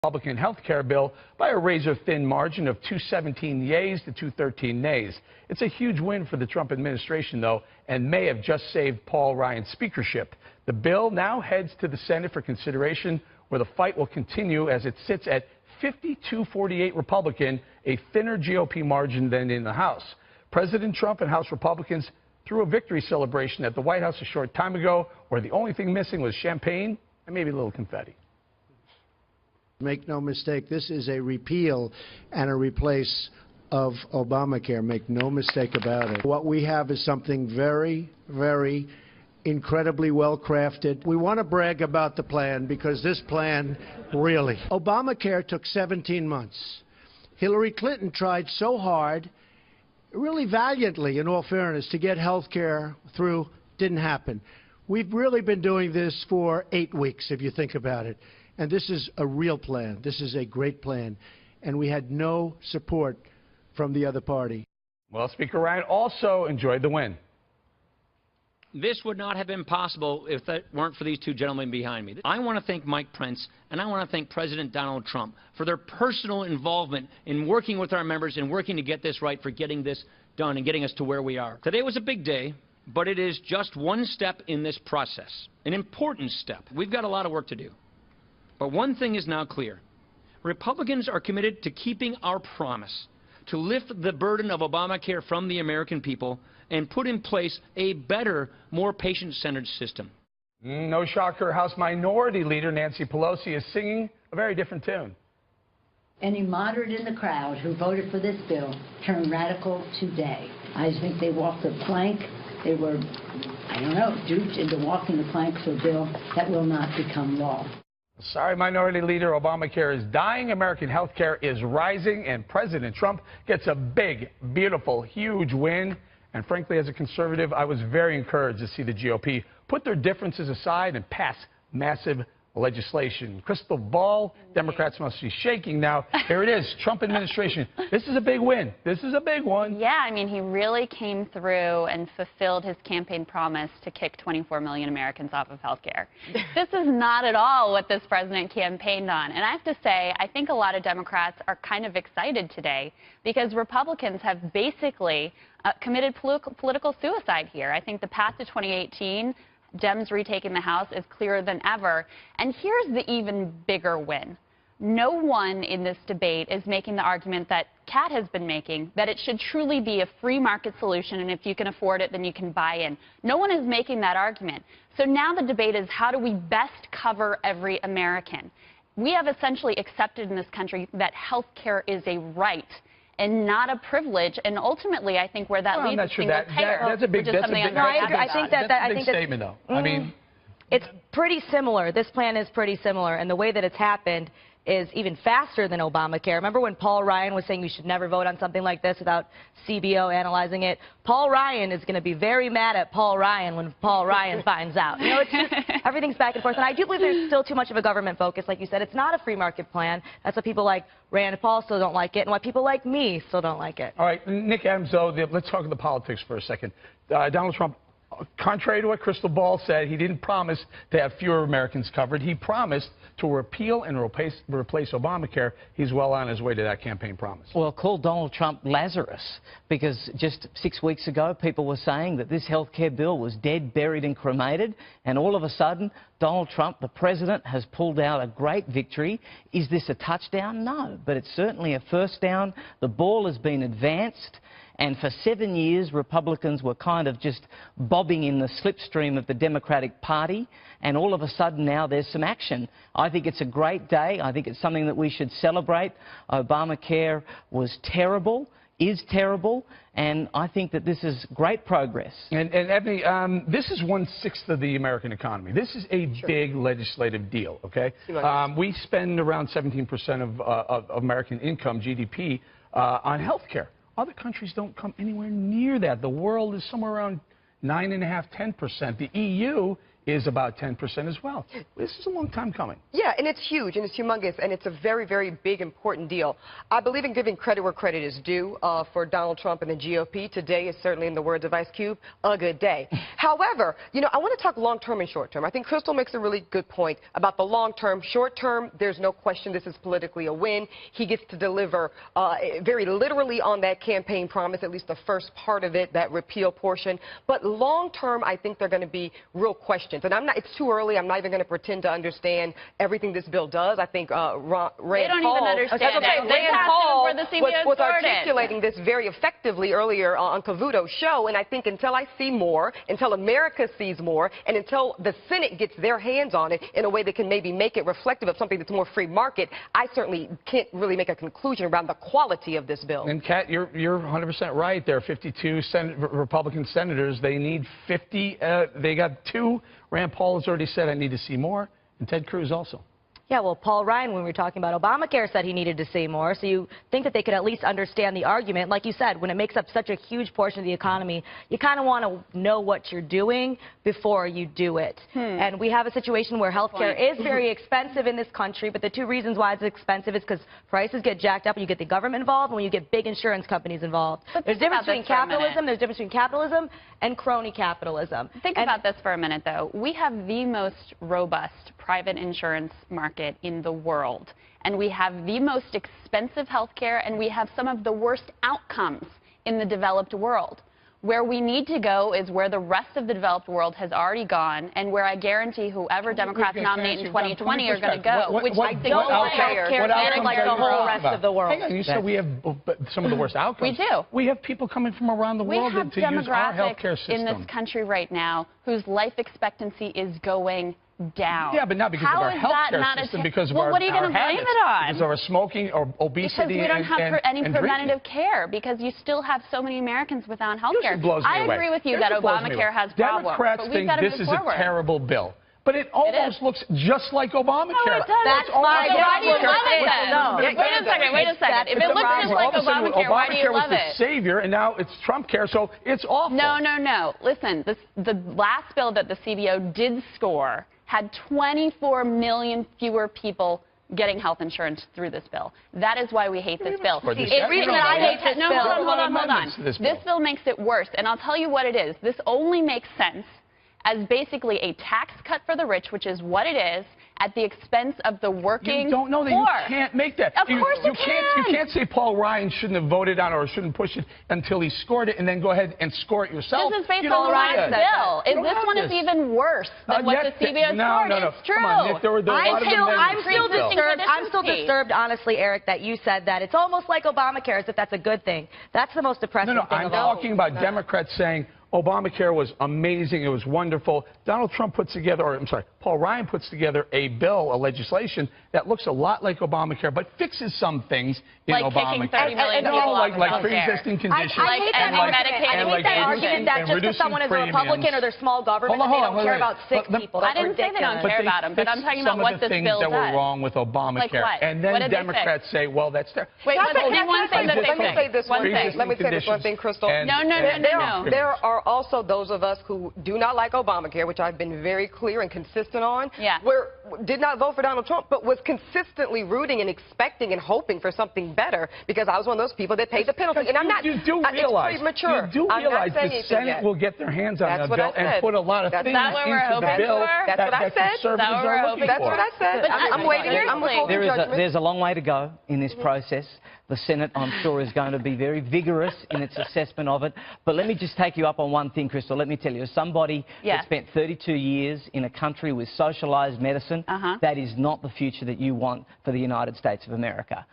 Republican health care bill by a razor-thin margin of 217 yeas to 213 nays. It's a huge win for the Trump administration, though, and may have just saved Paul Ryan's speakership. The bill now heads to the Senate for consideration, where the fight will continue as it sits at 52-48 Republican, a thinner GOP margin than in the House. President Trump and House Republicans threw a victory celebration at the White House a short time ago, where the only thing missing was champagne and maybe a little confetti. Make no mistake, this is a repeal and a replace of Obamacare. Make no mistake about it. What we have is something very, very incredibly well crafted. We want to brag about the plan because this plan really. Obamacare took 17 months. Hillary Clinton tried so hard, really valiantly, in all fairness, to get health care through. Didn't happen. We've really been doing this for 8 weeks, if you think about it. And this is a real plan. This is a great plan. And we had no support from the other party. Well, Speaker Ryan also enjoyed the win. This would not have been possible if it weren't for these two gentlemen behind me. I want to thank Mike Pence and I want to thank President Donald Trump for their personal involvement in working with our members and working to get this right, for getting this done and getting us to where we are. Today was a big day, but it is just one step in this process, an important step. We've got a lot of work to do. But one thing is now clear. Republicans are committed to keeping our promise to lift the burden of Obamacare from the American people and put in place a better, more patient-centered system. No shocker, House Minority Leader Nancy Pelosi is singing a very different tune. Any moderate in the crowd who voted for this bill turned radical today. I think they walked the plank. They were, I don't know, duped into walking the plank for a bill that will not become law. Sorry, Minority Leader, Obamacare is dying, American health care is rising, and President Trump gets a big, beautiful, huge win. And frankly, as a conservative, I was very encouraged to see the GOP put their differences aside and pass massive legislation. Crystal ball, Democrats must be shaking now. Here it is, Trump administration. This is a big win. This is a big one. Yeah, I mean, he really came through and fulfilled his campaign promise to kick 24 million Americans off of health care. This is not at all what this president campaigned on. And I have to say, I think a lot of Democrats are kind of excited today because Republicans have basically committed political suicide here. I think the path to 2018, Dems retaking the House, is clearer than ever. And here's the even bigger win. No one in this debate is making the argument that Kat has been making, that it should truly be a free market solution, and if you can afford it, then you can buy in. No one is making that argument. So now the debate is, how do we best cover every American? We have essentially accepted in this country that health care is a right and not a privilege, and ultimately, I think where that leads to single payer. That's a big statement, though. I mean, it's pretty similar. This plan is pretty similar, and the way that it's happened is even faster than Obamacare. Remember when Paul Ryan was saying we should never vote on something like this without CBO analyzing it? Paul Ryan is going to be very mad at Paul Ryan when Paul Ryan finds out. You know, it's just, everything's back and forth. And I do believe there's still too much of a government focus. Like you said, it's not a free market plan. That's why people like Rand Paul still don't like it, and why people like me still don't like it. All right, Nick Adams, though, let's talk the politics for a second. Donald Trump, contrary to what Crystal Ball said, he didn't promise to have fewer Americans covered. He promised to repeal and replace Obamacare. He's well on his way to that campaign promise. Well, call Donald Trump Lazarus, because just 6 weeks ago, people were saying that this health care bill was dead, buried and cremated, and all of a sudden, Donald Trump, the president, has pulled out a great victory. Is this a touchdown? No, but it's certainly a first down. The ball has been advanced. And for 7 years, Republicans were kind of just bobbing in the slipstream of the Democratic Party. And all of a sudden now there's some action. I think it's a great day. I think it's something that we should celebrate. Obamacare was terrible, is terrible, and I think that this is great progress. And Eboni, this is 1/6 of the American economy. This is a big legislative deal, okay? We spend around 17% of American income, GDP, on health care. Other countries don't come anywhere near that. The world is somewhere around 9.5–10%. The EU is about 10% as well. This is a long time coming. Yeah, and it's huge, and it's humongous, and it's a very, very big, important deal. I believe in giving credit where credit is due for Donald Trump and the GOP. Today is certainly, in the words of Ice Cube, a good day. However, you know, I want to talk long-term and short-term. I think Krystal makes a really good point about the long-term. Short-term, there's no question this is politically a win. He gets to deliver very literally on that campaign promise, at least the first part of it, that repeal portion. But long-term, I think there are going to be real questions. And it's too early. I'm not even going to pretend to understand everything this bill does. I think Rand Paul... They don't even understand it. Rand Paul was started. articulating this very effectively earlier on Cavuto's show, and I think until I see more, until America sees more, and until the Senate gets their hands on it in a way that can maybe make it reflective of something that's more free market, I certainly can't really make a conclusion around the quality of this bill. And, Kat, you're 100% right. There are 52 Republican senators. They need 50. They got 2. Rand Paul has already said, I need to see more, and Ted Cruz also. Yeah, well, Paul Ryan, when we were talking about Obamacare, said he needed to see more. So you think that they could at least understand the argument. Like you said, when it makes up such a huge portion of the economy, you kind of want to know what you're doing before you do it. And we have a situation where health care is very expensive in this country, but the 2 reasons why it's expensive is because prices get jacked up when you get the government involved and when you get big insurance companies involved. There's a difference between capitalism and crony capitalism. Think about this for a minute, though. We have the most robust private insurance market in the world, and we have the most expensive health care, and we have some of the worst outcomes in the developed world. Where we need to go is where the rest of the developed world has already gone, and where I guarantee whoever Democrats nominate in 2020 are going to go, which I think don't want health care like the whole rest of the world. Hang on, you said we have some of the worst outcomes. We do. We have people coming from around the world to use our health care system. In this country right now whose life expectancy is going down. Yeah, but not because of our health care system, because of our what are you going to blame it on? Because of our smoking or obesity. Because we don't have any preventative drinking. care, because you still have so many Americans without health care. I agree with you that Obamacare has problems, Democrats but we've got to move think this forward. is a terrible bill. But it almost looks just like Obamacare. No, it doesn't. That's why do you love it then? Wait a second. If it looks just like Obamacare, why do you love it? Obamacare was the savior, and now it's Trump care, so it's awful. No. Listen, the last bill that the CBO did score had 24 million fewer people getting health insurance through this bill. That is why we hate this bill. The reason that I hate this bill... Hold on. This bill makes it worse, and I'll tell you what it is. This only makes sense as basically a tax cut for the rich, which is what it is, at the expense of the working poor. You don't know that you can't make that. Of course you can. You can't say Paul Ryan shouldn't have voted on it or shouldn't push it until he scored it and then go ahead and score it yourself. This is based on Ryan's bill. This one is even worse than what the CBO scored. No. It's true. Come on, Nick, I'm still disturbed, honestly, Eric, that you said that. It's almost like Obamacare, as if that's a good thing. That's the most depressing thing I'm of all. talking about Democrats saying Obamacare was amazing. It was wonderful. Donald Trump puts together, Paul Ryan puts together a bill, a legislation that looks a lot like Obamacare, but fixes some things in Obamacare. Kicking 30 million people off like pre-existing conditions. I hate that argument that just because someone is a Republican or they're small government, they don't care about sick people. I didn't say they don't care about them, but I'm talking about what this bill does. Some of the things that were wrong with Obamacare. And then Democrats say, well, that's there. Wait, let me say this one thing, Krystal. No. There are also those of us who do not like Obamacare, which I've been very clear and consistent on, did not vote for Donald Trump, but was consistently rooting and expecting and hoping for something better, because I was one of those people that paid the penalty. And I'm not. You do realize the Senate will get their hands on that bill and put a lot of things into the bill that conservatives are looking for. That's what I said. I'm waiting. I'm withholding judgment. There's a long way to go in this process. The Senate, I'm sure, is going to be very vigorous in its assessment of it. But let me just take you up on one thing, Krystal. Let me tell you, as somebody that spent 32 years in a country with socialized medicine, that is not the future that you want for the United States of America,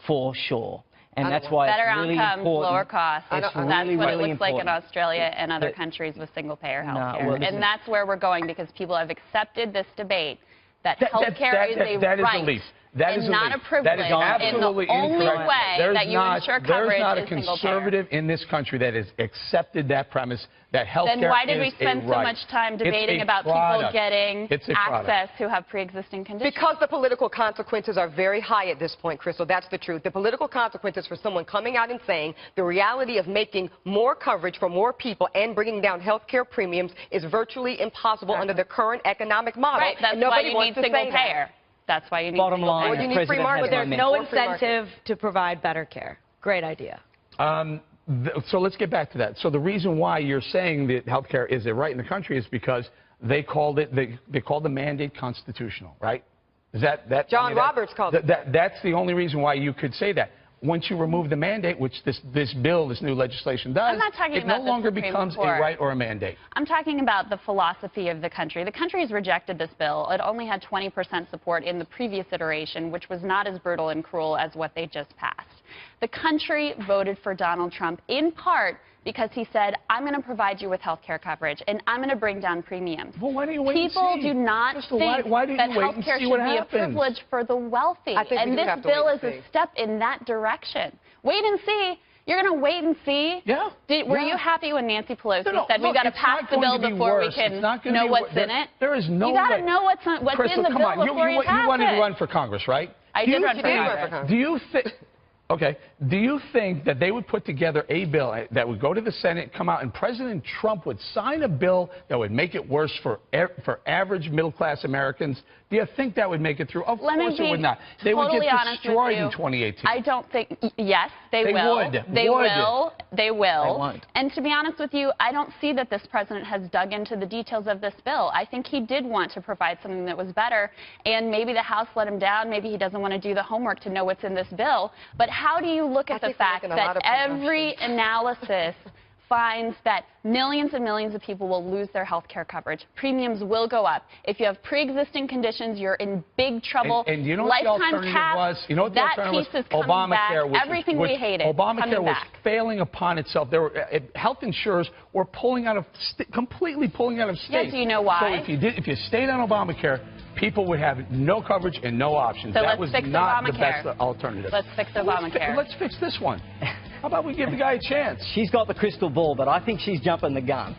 for sure. And that's why better it's really outcomes, important. lower costs. That's what it looks like in Australia and other countries with single-payer health care. And that's where we're going, because people have accepted this debate that health care is a right. That is and not a privilege. That is absolutely and the only incorrect. way that you ensure coverage There's not a is single payer. conservative in this country that has accepted that premise that health care is a right. Then why did we spend so much time debating about people getting access who have pre-existing conditions? Because the political consequences are very high at this point, Krystal. That's the truth. The political consequences for someone coming out and saying the reality of making more coverage for more people and bringing down health care premiums is virtually impossible under the current economic model. Right, that's why you need single payer. That's why you need Bottom single line, payer. You need free market. There's no incentive to provide better care. Great idea. So let's get back to that. So the reason why you're saying that health care is a right in the country is because they called it, they called the mandate constitutional, right? Is that John Roberts called it. That's the only reason why you could say that. Once you remove the mandate, which this bill, this new legislation does, it no longer becomes a right or a mandate. I'm talking about the philosophy of the country. The country has rejected this bill. It only had 20% support in the previous iteration, which was not as brutal and cruel as what they just passed. The country voted for Donald Trump in part because he said, I'm going to provide you with health care coverage, and I'm going to bring down premiums. Well, why do you wait People and see? do not Krystal, think why do that you wait health and care see should what be happens? a privilege for the wealthy. I think And this bill is a step in that direction. Wait and see. You're going to wait and see? Yeah. Were you happy when Nancy Pelosi said we've look, got to pass the bill before we can know what's in it? There is no way. You got to know what's Krystal, in the bill before you pass it. You wanted to run for Congress, right? I did run for Congress. Do you think... Okay. Do you think that they would put together a bill that would go to the Senate, come out, and President Trump would sign a bill that would make it worse for average middle-class Americans? Do you think that would make it through? Of course it would not. They would get destroyed in 2018. I don't think. Yes, they will. They will. They won't. And to be honest with you, I don't see that this president has dug into the details of this bill. I think he did want to provide something that was better, and maybe the House let him down. Maybe he doesn't want to do the homework to know what's in this bill. But how do you look at the fact that every analysis finds that millions and millions of people will lose their health care coverage? Premiums will go up. If you have pre-existing conditions, you're in big trouble. And you know what the alternative was? You know what the alternative was? Obamacare, everything we hated. Obamacare was failing upon itself. There were health insurers were pulling out of completely pulling out of state. Yeah, do you know why? So if you stayed on Obamacare, people would have no coverage and no options. So that was not the best Obamacare. alternative. Let's fix Obamacare. Let's fix this one. How about we give the guy a chance? She's got the crystal ball, but I think she's jumping the gun.